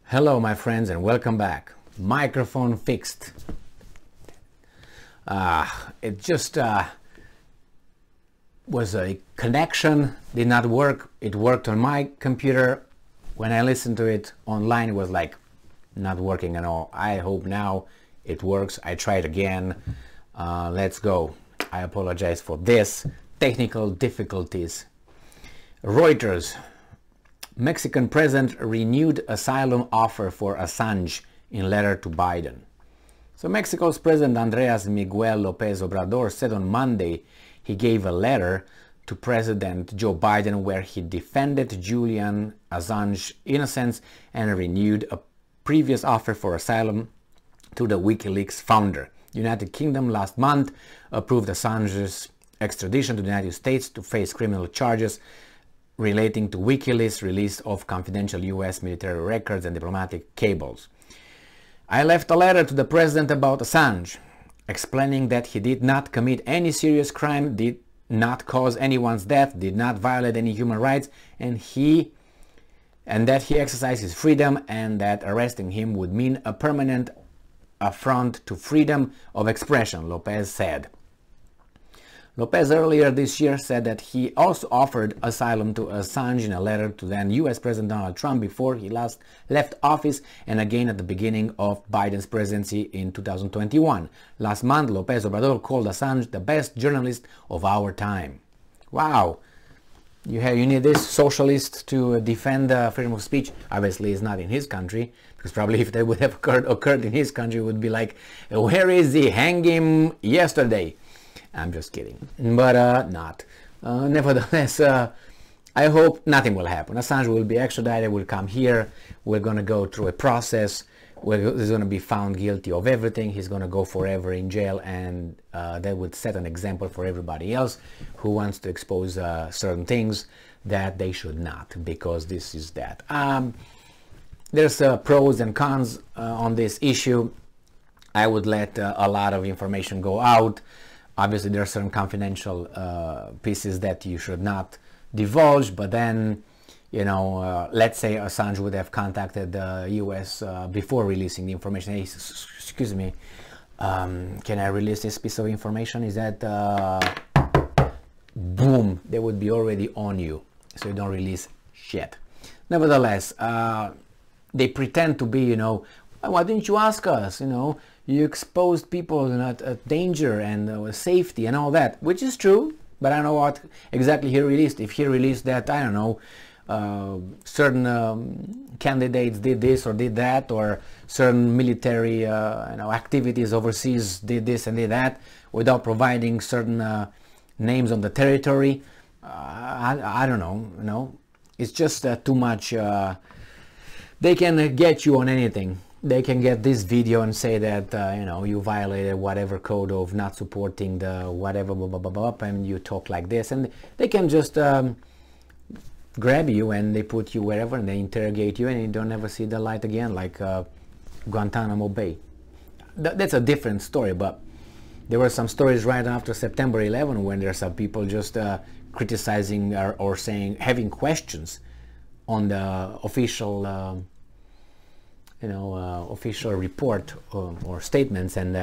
Hello my friends and welcome back. Microphone fixed. It just was a connection, did not work. It worked on my computer. When I listened to it online, it was like not working at all. I hope now it works. I tried again. Let's go. I apologize for this. Technical difficulties. Reuters. Mexican president renewed asylum offer for Assange in letter to Biden. So Mexico's President Andrés Miguel López Obrador said on Monday he gave a letter to President Joe Biden where he defended Julian Assange's innocence and renewed a previous offer for asylum to the WikiLeaks founder. The United Kingdom last month approved Assange's extradition to the United States to face criminal charges relating to WikiLeaks' release of confidential US military records and diplomatic cables. I left a letter to the president about Assange, explaining that he did not commit any serious crime, did not cause anyone's death, did not violate any human rights, and that he exercised his freedom, and that arresting him would mean a permanent affront to freedom of expression, Lopez said. Lopez earlier this year said that he also offered asylum to Assange in a letter to then US President Donald Trump before he last left office and again at the beginning of Biden's presidency in 2021. Last month, Lopez Obrador called Assange the best journalist of our time. Wow! You need this socialist to defend freedom of speech. Obviously, it's not in his country, because probably if that would have occurred in his country, it would be like, where is he? Hang him yesterday. I'm just kidding, but not. Nevertheless, I hope nothing will happen. Assange will be extradited, will come here, we're going to go through a process, he's going to be found guilty of everything, he's going to go forever in jail, and that would set an example for everybody else who wants to expose certain things that they should not, because this is that. There's pros and cons on this issue. I would let a lot of information go out. Obviously, there are certain confidential pieces that you should not divulge, but then, let's say Assange would have contacted the US before releasing the information. Hey, excuse me, can I release this piece of information? Is that, boom, they would be already on you, so you don't release shit. Nevertheless, they pretend to be, why didn't you ask us, you exposed people at danger and safety and all that, which is true, but I don't know what exactly he released. If he released that, I don't know, certain candidates did this or did that, or certain military activities overseas did this and did that, without providing certain names on the territory, I don't know, it's just too much. They can get you on anything. They can get this video and say that you violated whatever code of not supporting the whatever blah, blah, blah, blah, and you talk like this, and they can just grab you and they put you wherever and they interrogate you and you don't ever see the light again, like Guantanamo Bay. That's a different story, but there were some stories right after September 11 when there are some people just criticizing or saying, having questions on the official official report or statements and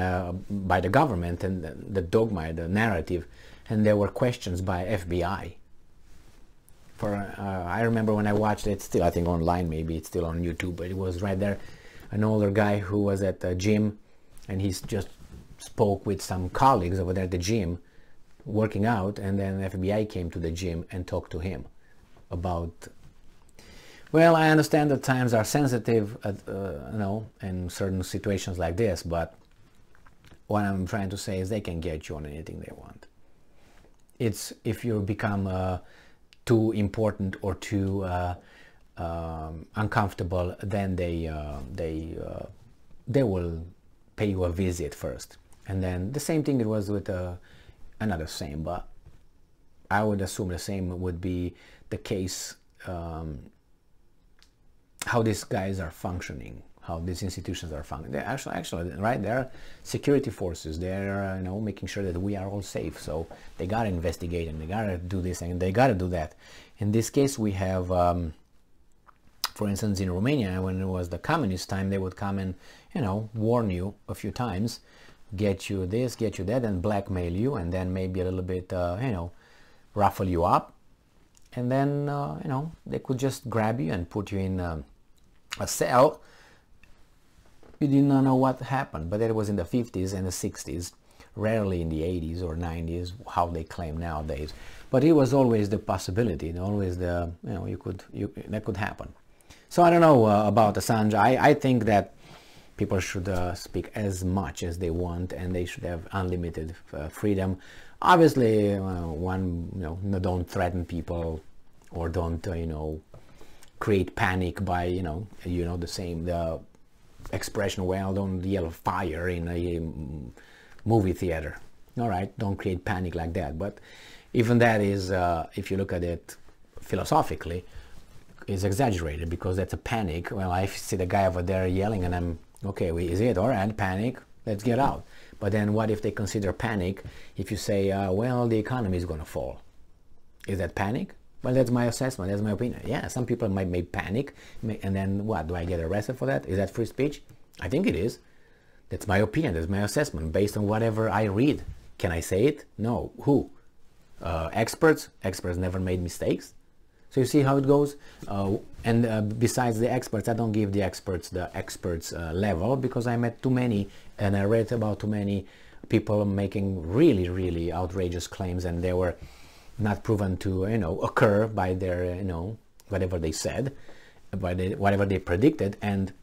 by the government and the dogma, the narrative, and there were questions by FBI. I remember when I watched it, still I think online, maybe it's still on YouTube, but it was right there, an older guy who was at the gym, and he just spoke with some colleagues over there at the gym, working out, and then the FBI came to the gym and talked to him about. Well, I understand that times are sensitive, in certain situations like this, but what I'm trying to say is they can get you on anything they want. It's if you become too important or too uncomfortable, then they will pay you a visit first, and then the same thing it was with another same, but I would assume the same would be the case. How these guys are functioning, how these institutions are functioning. They're actually, right? They're security forces. They're, making sure that we are all safe. So they gotta investigate and they gotta do this and they gotta do that. In this case, we have, for For instance, in Romania, when it was the communist time, they would come and, warn you a few times, get you this, get you that, and blackmail you, and then maybe a little bit, ruffle you up. And then, they could just grab you and put you in a cell. You did not know what happened, but that was in the 50s and the 60s, rarely in the 80s or 90s, how they claim nowadays. But it was always the possibility, always the, that could happen. So I don't know about Assange. I think that people should speak as much as they want, and they should have unlimited freedom. Obviously, don't threaten people, or don't, create panic by, the expression, well, don't yell fire in a movie theater. All right, don't create panic like that. But even that is, if you look at it philosophically, is exaggerated, because that's a panic. Well, I see the guy over there yelling and I'm, okay, is it? All right, panic, let's get out. But then what if they consider panic if you say, well, the economy is going to fall? Is that panic? Well, that's my assessment, that's my opinion. Yeah, some people might panic, and then what? Do I get arrested for that? Is that free speech? I think it is. That's my opinion, that's my assessment, based on whatever I read. Can I say it? No. Who? Experts? Experts never made mistakes. So you see how it goes? Besides the experts, I don't give the experts level, because I met too many, and I read about too many people making really, really outrageous claims, and they were not proven to, occur by their, whatever they said, by whatever they predicted, and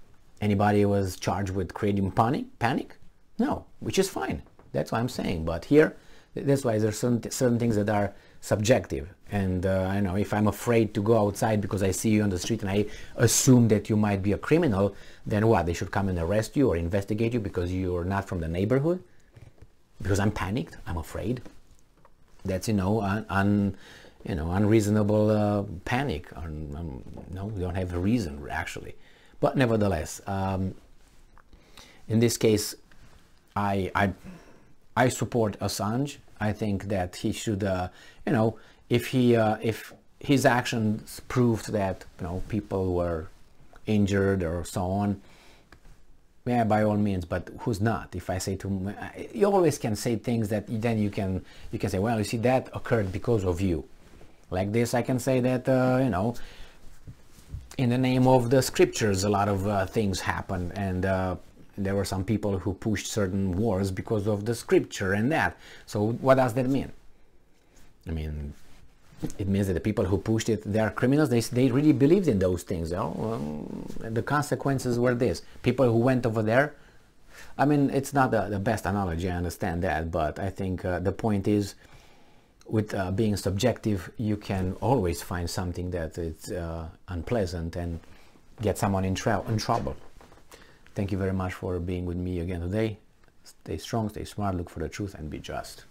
anybody was charged with creating panic? No, which is fine. That's what I'm saying. But here, that's why there's certain things that are subjective. And I know if I'm afraid to go outside because I see you on the street and I assume that you might be a criminal, then what? They should come and arrest you or investigate you because you're not from the neighborhood? Because I'm panicked, I'm afraid. That's, unreasonable panic. We don't have a reason, actually. But nevertheless, in this case, I support Assange. I think that he should, if his actions proved that people were injured or so on, yeah, by all means. But who's not? If I say to him, you always can say things that then you can say, well, you see, that occurred because of you. Like this, I can say that in the name of the scriptures, a lot of things happened, and there were some people who pushed certain wars because of the scripture and that. So what does that mean? I mean, it means that the people who pushed it, they are criminals. They really believed in those things. The consequences were this. People who went over there, I mean, it's not the best analogy, I understand that, but I think the point is, with being subjective, you can always find something that is unpleasant and get someone in trouble. Thank you very much for being with me again today. Stay strong, stay smart, look for the truth, and be just.